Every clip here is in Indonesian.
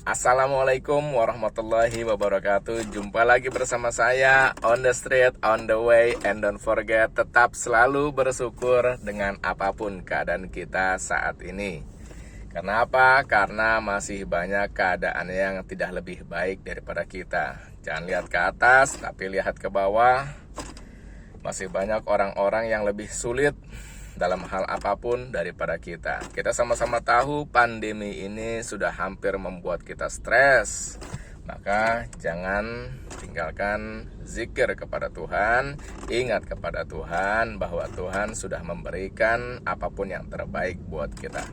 Assalamualaikum warahmatullahi wabarakatuh. Jumpa lagi bersama saya on the street, on the way, and don't forget tetap selalu bersyukur dengan apapun keadaan kita saat ini. Kenapa? Karena masih banyak keadaan yang tidak lebih baik daripada kita. Jangan lihat ke atas, tapi lihat ke bawah. Masih banyak orang-orang yang lebih sulit dalam hal apapun daripada kita. Kita sama-sama tahu pandemi ini sudah hampir membuat kita stres. Maka jangan tinggalkan zikir kepada Tuhan. Ingat kepada Tuhan bahwa Tuhan sudah memberikan apapun yang terbaik buat kita.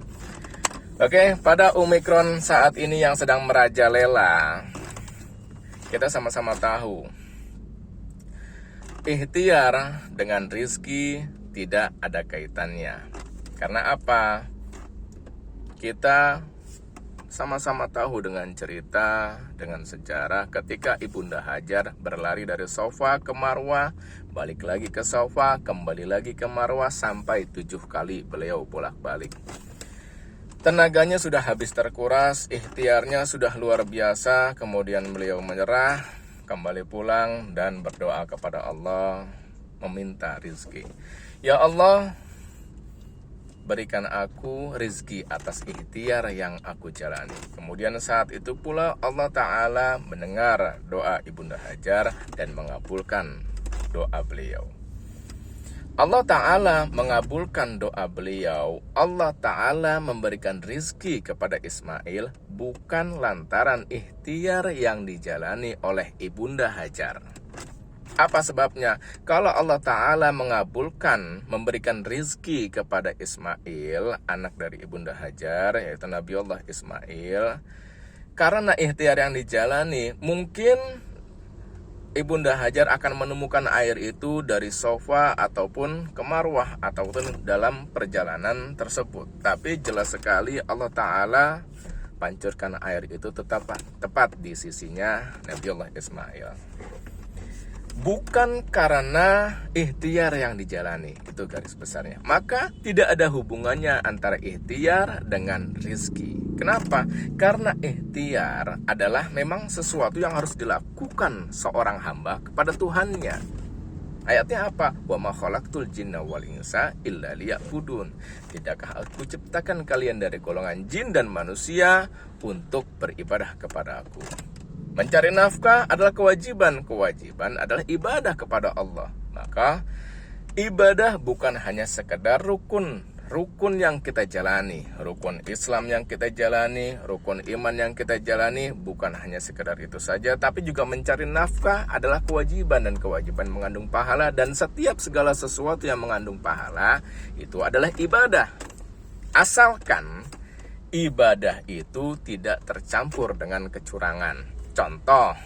Oke, pada Omikron saat ini yang sedang merajalela, kita sama-sama tahu ikhtiar dengan rizki tidak ada kaitannya. Karena apa? Kita sama-sama tahu dengan cerita, dengan sejarah ketika Ibunda Hajar berlari dari Safa ke Marwah, balik lagi ke Safa, kembali lagi ke Marwah, sampai 7 kali beliau bolak-balik. Tenaganya sudah habis terkuras, ikhtiarnya sudah luar biasa, kemudian beliau menyerah, kembali pulang dan berdoa kepada Allah, meminta rizki. Ya Allah, berikan aku rizki atas ikhtiar yang aku jalani. Kemudian saat itu pula Allah Ta'ala mendengar doa Ibunda Hajar dan mengabulkan doa beliau. Allah Ta'ala mengabulkan doa beliau. Allah Ta'ala memberikan rizki kepada Ismail bukan lantaran ikhtiar yang dijalani oleh Ibunda Hajar. Apa sebabnya? Kalau Allah Ta'ala mengabulkan, memberikan rizki kepada Ismail, anak dari Ibunda Hajar, yaitu Nabi Allah Ismail, karena ikhtiar yang dijalani, mungkin Ibunda Hajar akan menemukan air itu dari Safa ataupun ke Marwah ataupun dalam perjalanan tersebut. Tapi jelas sekali Allah Ta'ala pancurkan air itu tepat di sisinya Nabi Allah Ismail. Bukan karena ikhtiar yang dijalani, itu garis besarnya. Maka tidak ada hubungannya antara ikhtiar dengan rizki. Kenapa? Karena ikhtiar adalah memang sesuatu yang harus dilakukan seorang hamba kepada Tuhannya. Ayatnya apa? Wa ma khalaqtul jinna wal insa illa liya'budun. Tidakkah aku ciptakan kalian dari golongan jin dan manusia untuk beribadah kepada aku? Mencari nafkah adalah kewajiban. Kewajiban adalah ibadah kepada Allah. Maka ibadah bukan hanya sekedar rukun yang kita jalani, rukun Islam yang kita jalani, rukun iman yang kita jalani, bukan hanya sekedar itu saja, tapi juga mencari nafkah adalah kewajiban, dan kewajiban mengandung pahala, dan setiap segala sesuatu yang mengandung pahala itu adalah ibadah. Asalkan ibadah itu tidak tercampur dengan kecurangan. Contoh,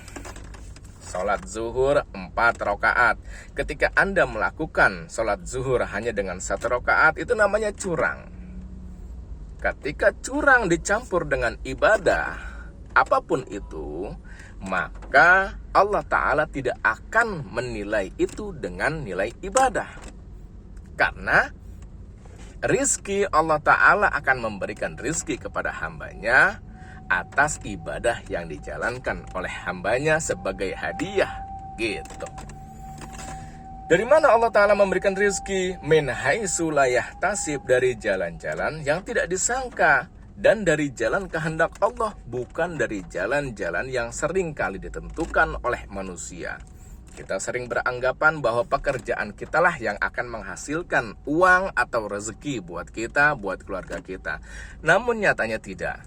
sholat zuhur 4 rakaat. Ketika Anda melakukan sholat zuhur hanya dengan 1 rakaat, itu namanya curang. Ketika curang dicampur dengan ibadah, apapun itu, maka Allah Ta'ala tidak akan menilai itu dengan nilai ibadah. Karena rizki, Allah Ta'ala akan memberikan rizki kepada hambanya atas ibadah yang dijalankan oleh hambanya sebagai hadiah, gitu. Dari mana Allah Ta'ala memberikan rizki? Min haitsu la yahtasib, dari jalan-jalan yang tidak disangka, dan dari jalan kehendak Allah, bukan dari jalan-jalan yang sering kali ditentukan oleh manusia. Kita sering beranggapan bahwa pekerjaan kitalah yang akan menghasilkan uang atau rezeki buat kita, buat keluarga kita. Namun nyatanya tidak.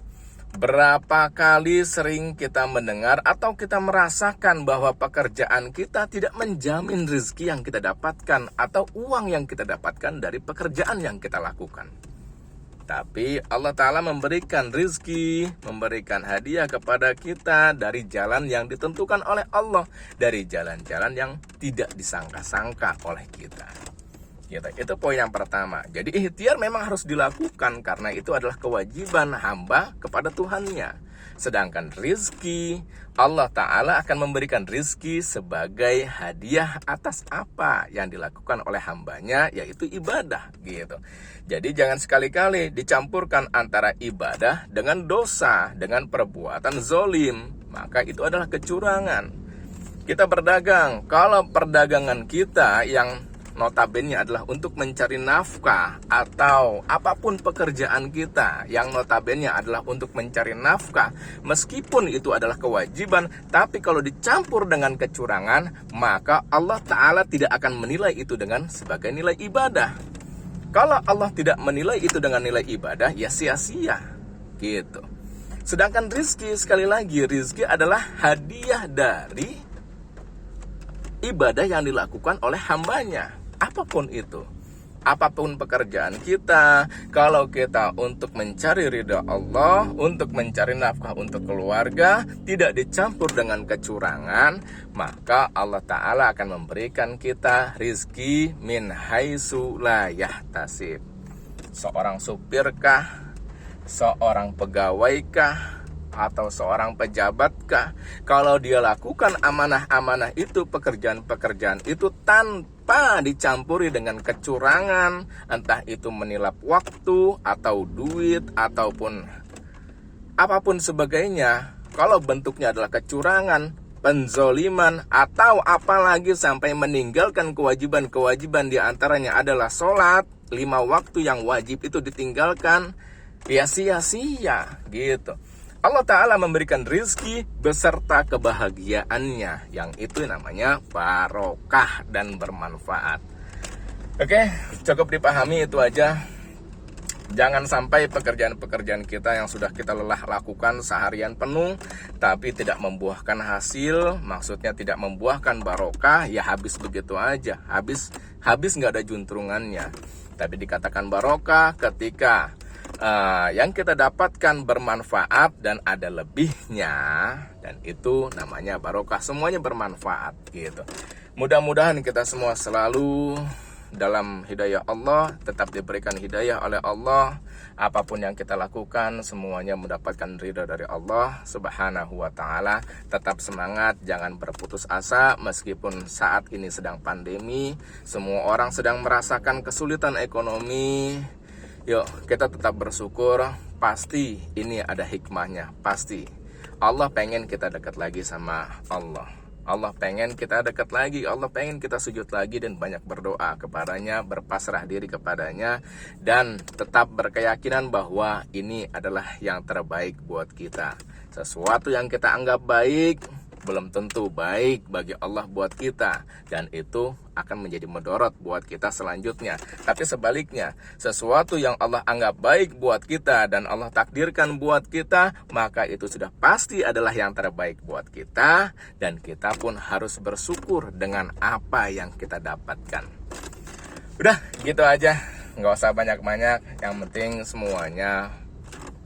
Berapa kali sering kita mendengar atau kita merasakan bahwa pekerjaan kita tidak menjamin rezeki yang kita dapatkan atau uang yang kita dapatkan dari pekerjaan yang kita lakukan. Tapi Allah Ta'ala memberikan rezeki, memberikan hadiah kepada kita dari jalan yang ditentukan oleh Allah, dari jalan-jalan yang tidak disangka-sangka oleh kita. Itu poin yang pertama. Jadi ikhtiar memang harus dilakukan karena itu adalah kewajiban hamba kepada Tuhannya. Sedangkan rizki, Allah Ta'ala akan memberikan rizki sebagai hadiah atas apa yang dilakukan oleh hambanya, yaitu ibadah gitu. Jadi jangan sekali-kali dicampurkan antara ibadah dengan dosa, dengan perbuatan zolim. Maka itu adalah kecurangan. Kita berdagang, kalau perdagangan kita yang notabene adalah untuk mencari nafkah, atau apapun pekerjaan kita yang notabene adalah untuk mencari nafkah, meskipun itu adalah kewajiban, tapi kalau dicampur dengan kecurangan, maka Allah Ta'ala tidak akan menilai itu dengan sebagai nilai ibadah. Kalau Allah tidak menilai itu dengan nilai ibadah, ya sia-sia gitu. Sedangkan rizki, sekali lagi, rizki adalah hadiah dari ibadah yang dilakukan oleh hambanya. Apapun itu, apapun pekerjaan kita, kalau kita untuk mencari ridha Allah, untuk mencari nafkah untuk keluarga, tidak dicampur dengan kecurangan, maka Allah Ta'ala akan memberikan kita rizki min haitsu la yahtasib. Seorang supirkah, seorang pegawaikah, atau seorang pejabatkah, kalau dia lakukan amanah-amanah itu, pekerjaan-pekerjaan itu tanpa dicampuri dengan kecurangan, entah itu menilap waktu atau duit ataupun apapun sebagainya, kalau bentuknya adalah kecurangan, penzoliman, atau apalagi sampai meninggalkan kewajiban-kewajiban, diantaranya adalah sholat 5 waktu yang wajib itu ditinggalkan, ya sia-sia gitu. Allah Ta'ala memberikan rizki beserta kebahagiaannya, yang itu namanya barokah dan bermanfaat. Oke, cukup dipahami itu aja. Jangan sampai pekerjaan-pekerjaan kita yang sudah kita lelah lakukan seharian penuh, tapi tidak membuahkan hasil, maksudnya tidak membuahkan barokah, ya habis begitu aja. Habis nggak ada juntrungannya. Tapi dikatakan barokah ketika yang kita dapatkan bermanfaat dan ada lebihnya, dan itu namanya barokah. Semuanya bermanfaat gitu. Mudah-mudahan kita semua selalu dalam hidayah Allah, tetap diberikan hidayah oleh Allah. Apapun yang kita lakukan, semuanya mendapatkan ridha dari Allah Subhanahu wa Ta'ala. Tetap semangat, jangan berputus asa. Meskipun saat ini sedang pandemi, semua orang sedang merasakan kesulitan ekonomi, yuk kita tetap bersyukur. Pasti ini ada hikmahnya. Pasti Allah pengen kita dekat lagi sama Allah. Allah pengen kita dekat lagi. Allah pengen kita sujud lagi dan banyak berdoa kepadanya, berpasrah diri kepadanya, dan tetap berkeyakinan bahwa ini adalah yang terbaik buat kita. Sesuatu yang kita anggap baik belum tentu baik bagi Allah buat kita, dan itu akan menjadi mudorot buat kita selanjutnya. Tapi sebaliknya, sesuatu yang Allah anggap baik buat kita dan Allah takdirkan buat kita, maka itu sudah pasti adalah yang terbaik buat kita, dan kita pun harus bersyukur dengan apa yang kita dapatkan. Udah gitu aja, nggak usah banyak-banyak. Yang penting semuanya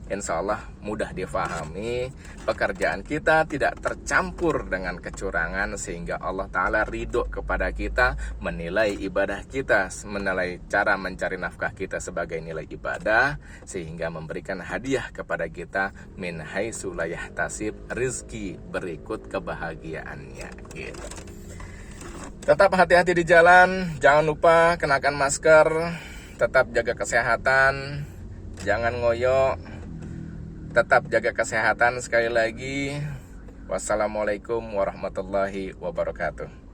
insya Allah mudah difahami. Pekerjaan kita tidak tercampur dengan kecurangan, sehingga Allah Ta'ala ridho kepada kita, menilai ibadah kita, menilai cara mencari nafkah kita sebagai nilai ibadah, sehingga memberikan hadiah kepada kita min haitsu la yahtasib, rizki berikut kebahagiaannya gitu. Tetap hati-hati di jalan, jangan lupa kenakan masker, tetap jaga kesehatan, jangan ngoyo. Tetap jaga kesehatan sekali lagi. Wassalamualaikum warahmatullahi wabarakatuh.